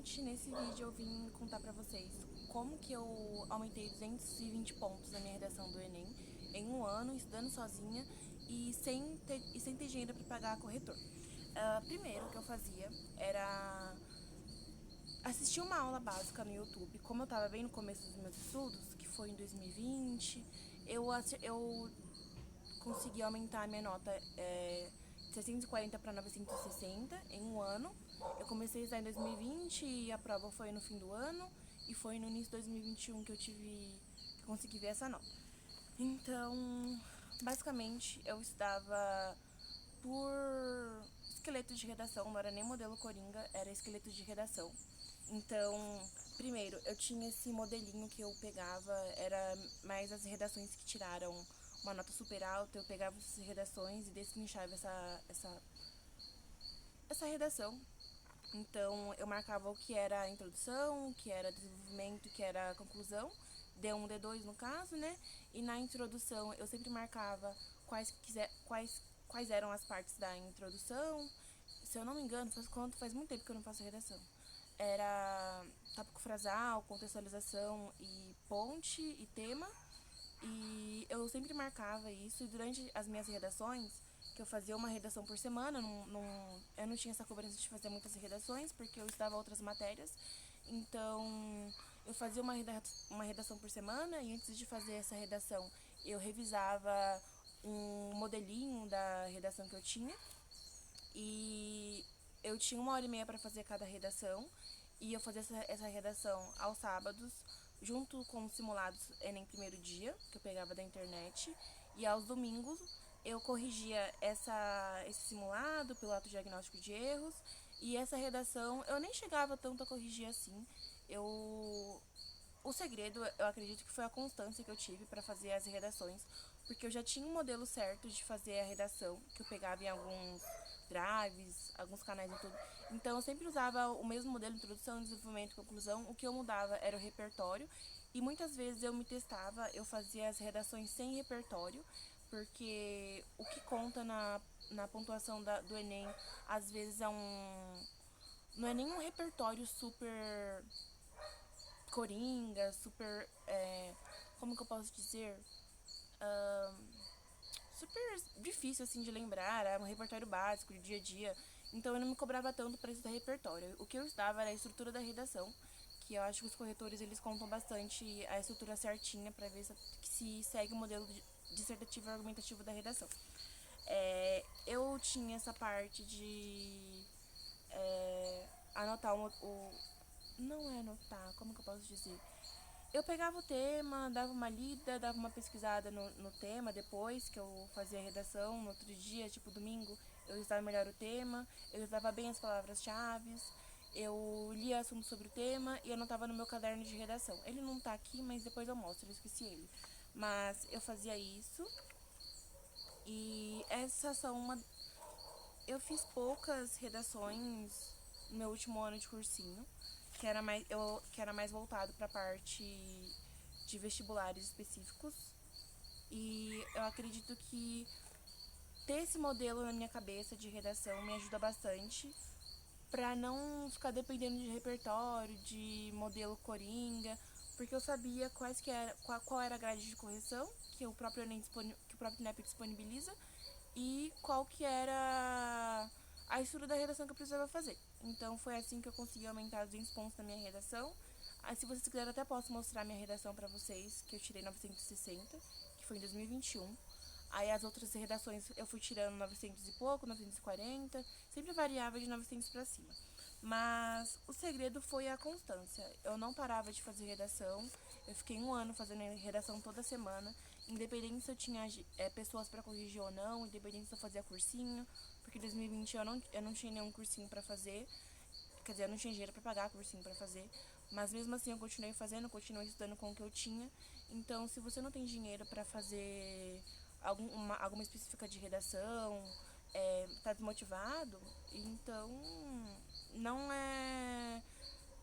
gente, nesse vídeo eu vim contar pra vocês como que eu aumentei 220 pontos na minha redação do Enem em um ano, estudando sozinha e sem ter dinheiro pra pagar corretor. Primeiro, o que eu fazia era assistir uma aula básica no YouTube. Como eu tava bem no começo dos meus estudos, que foi em 2020, eu consegui aumentar a minha nota de 640 para 960 em um ano. Eu comecei a estudar em 2020 e a prova foi no fim do ano. E foi no início de 2021 que eu consegui ver essa nota. Então, basicamente, eu estudava por esqueleto de redação, não era nem modelo Coringa, era esqueleto de redação. Então, primeiro, eu tinha esse modelinho que eu pegava, era mais as redações que tiraram uma nota super alta, eu pegava essas redações e destrinchava essa redação. Então, eu marcava o que era a introdução, o que era desenvolvimento, o que era a conclusão, D1, D2 no caso, né? E na introdução, eu sempre marcava quais eram as partes da introdução. Se eu não me engano, faz muito tempo que eu não faço redação. Era tópico frasal, contextualização e ponte e tema. E eu sempre marcava isso e durante as minhas redações, que eu fazia uma redação por semana, eu não tinha essa cobrança de fazer muitas redações, porque eu estudava outras matérias. Então, eu fazia uma redação por semana e antes de fazer essa redação, eu revisava um modelinho da redação que eu tinha. E eu tinha 1 hora e meia para fazer cada redação. E eu fazia essa redação aos sábados, junto com os simulados Enem primeiro dia, que eu pegava da internet. E aos domingos eu corrigia esse simulado pelo autodiagnóstico de erros. E essa redação eu nem chegava tanto a corrigir assim. O segredo, eu acredito que foi a constância que eu tive para fazer as redações, porque eu já tinha um modelo certo de fazer a redação, que eu pegava em alguns drives, alguns canais no YouTube. Então, eu sempre usava o mesmo modelo, introdução, desenvolvimento e conclusão. O que eu mudava era o repertório, e muitas vezes eu me testava, eu fazia as redações sem repertório, porque o que conta na pontuação do Enem, às vezes não é nem um repertório super coringa, super. Como que eu posso dizer? Super difícil assim de lembrar, era um repertório básico de dia a dia. Então eu não me cobrava tanto para estudar repertório. O que eu estudava era a estrutura da redação, que eu acho que os corretores eles contam bastante a estrutura certinha para ver se segue o modelo dissertativo e argumentativo da redação. Eu tinha essa parte de anotar não é anotar, como que eu posso dizer? Eu pegava o tema, dava uma lida, dava uma pesquisada no tema depois que eu fazia a redação. No outro dia, tipo domingo, eu estudava melhor o tema, eu estudava bem as palavras-chave, eu lia assuntos sobre o tema e anotava no meu caderno de redação. Ele não tá aqui, mas depois eu mostro, eu esqueci ele. Mas eu fazia isso e essas são uma. Eu fiz poucas redações no meu último ano de cursinho, que era mais voltado para a parte de vestibulares específicos. E eu acredito que ter esse modelo na minha cabeça de redação me ajuda bastante para não ficar dependendo de repertório, de modelo coringa, porque eu sabia qual era a grade de correção que o próprio que o próprio INEP disponibiliza e qual que era a estrutura da redação que eu precisava fazer. Então foi assim que eu consegui aumentar 200 pontos na minha redação. Aí, se vocês quiserem, até posso mostrar minha redação para vocês, que eu tirei 960, que foi em 2021. Aí as outras redações eu fui tirando 900 e pouco, 940, sempre variava de 900 para cima. Mas o segredo foi a constância. Eu não parava de fazer redação. Eu fiquei um ano fazendo redação toda semana, independente se eu tinha pessoas para corrigir ou não, independente se eu fazia cursinho, porque em 2020 eu não tinha nenhum cursinho para fazer. Quer dizer, eu não tinha dinheiro para pagar cursinho para fazer, mas mesmo assim eu continuei fazendo, continuei estudando com o que eu tinha. Então, se você não tem dinheiro para fazer alguma específica de redação, tá desmotivado, então não é.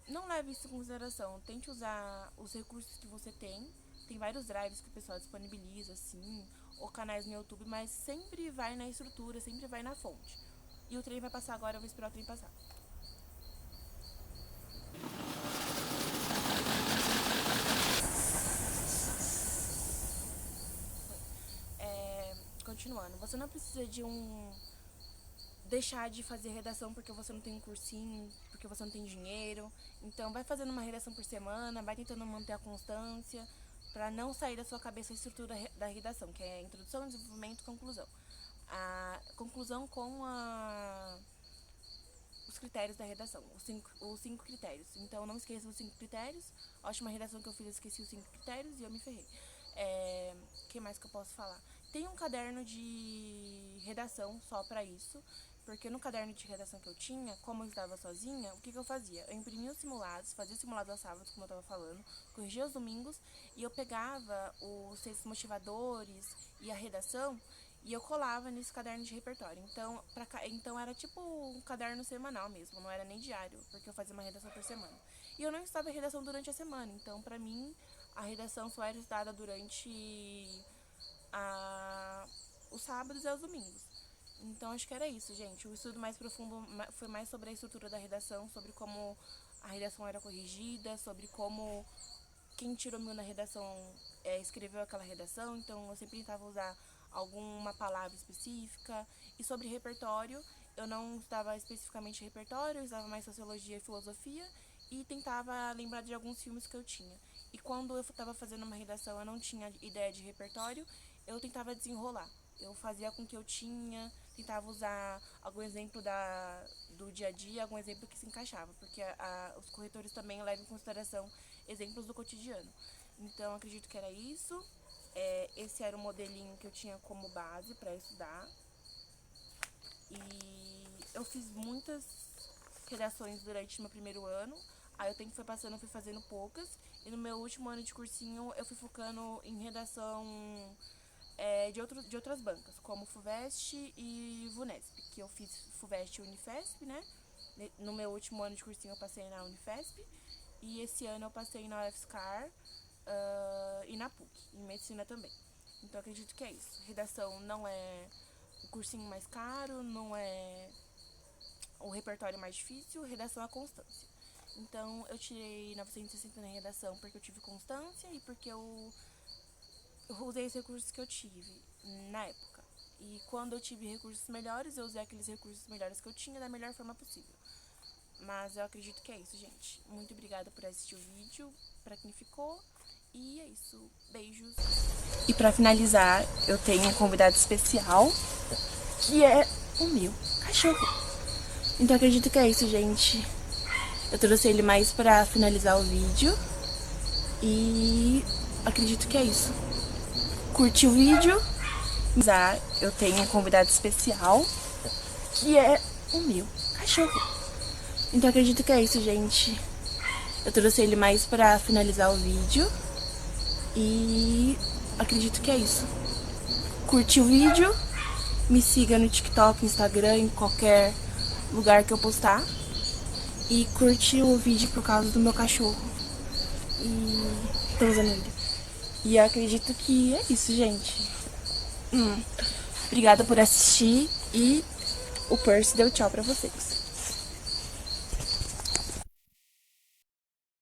Não leve isso em consideração. Tente usar os recursos que você tem. Tem vários drives que o pessoal disponibiliza, assim, ou canais no YouTube, mas sempre vai na estrutura, sempre vai na fonte. E o trem vai passar agora, eu vou esperar o trem passar. Você não precisa deixar de fazer redação porque você não tem um cursinho, porque você não tem dinheiro. Então vai fazendo uma redação por semana, vai tentando manter a constância para não sair da sua cabeça a estrutura da redação, que é introdução, desenvolvimento e conclusão. A conclusão com os critérios da redação, os cinco critérios. Então não esqueça os 5 critérios. A última redação que eu fiz eu esqueci os 5 critérios e eu me ferrei. O que mais que eu posso falar? Tem um caderno de redação só pra isso, porque no caderno de redação que eu tinha, como eu estava sozinha, o que eu fazia? Eu imprimia os simulados, fazia o simulado aos sábados, como eu estava falando, corrigia os domingos, e eu pegava os textos motivadores e a redação, e eu colava nesse caderno de repertório. Então era tipo um caderno semanal mesmo, não era nem diário, porque eu fazia uma redação por semana. E eu não estudava redação durante a semana, então pra mim a redação só era estudada durante os sábados e os domingos. Então acho que era isso, gente. O estudo mais profundo foi mais sobre a estrutura da redação, sobre como a redação era corrigida, sobre como quem tirou 1000 na redação escreveu aquela redação. Então eu sempre tentava usar alguma palavra específica. E sobre repertório, eu não estudava especificamente repertório, eu estudava mais sociologia e filosofia e tentava lembrar de alguns filmes que eu tinha. E quando eu estava fazendo uma redação, eu não tinha ideia de repertório, eu tentava desenrolar. Eu fazia com o que eu tinha, tentava usar algum exemplo do dia a dia, algum exemplo que se encaixava, porque os corretores também levam em consideração exemplos do cotidiano. Então, acredito que era isso. Esse era o modelinho que eu tinha como base para estudar. E eu fiz muitas redações durante meu primeiro ano. Aí o tempo foi passando, eu fui fazendo poucas. E no meu último ano de cursinho, eu fui focando em redação de outras bancas, como FUVEST e VUNESP, que eu fiz FUVEST e Unifesp, né? No meu último ano de cursinho eu passei na Unifesp, e esse ano eu passei na UFSCar e na PUC, em medicina também. Então acredito que é isso. Redação não é o cursinho mais caro, não é o repertório mais difícil, redação é constância. Então eu tirei 960 na redação porque eu tive constância e porque eu usei os recursos que eu tive na época. E quando eu tive recursos melhores, eu usei aqueles recursos melhores que eu tinha da melhor forma possível. Mas eu acredito que é isso, gente. Muito obrigada por assistir o vídeo, pra quem ficou. E é isso. Beijos. E pra finalizar, eu tenho um convidado especial, que é o meu cachorro. Então acredito que é isso, gente. Eu trouxe ele mais pra finalizar o vídeo. E acredito que é isso. Curte o vídeo. Eu tenho um convidado especial, que é o meu cachorro. Então acredito que é isso, gente. Eu trouxe ele mais pra finalizar o vídeo. E acredito que é isso. Curte o vídeo. Me siga no TikTok, Instagram, em qualquer lugar que eu postar. E curte o vídeo por causa do meu cachorro. E tô usando ele. E eu acredito que é isso, gente. Obrigada por assistir e o Percy deu tchau pra vocês.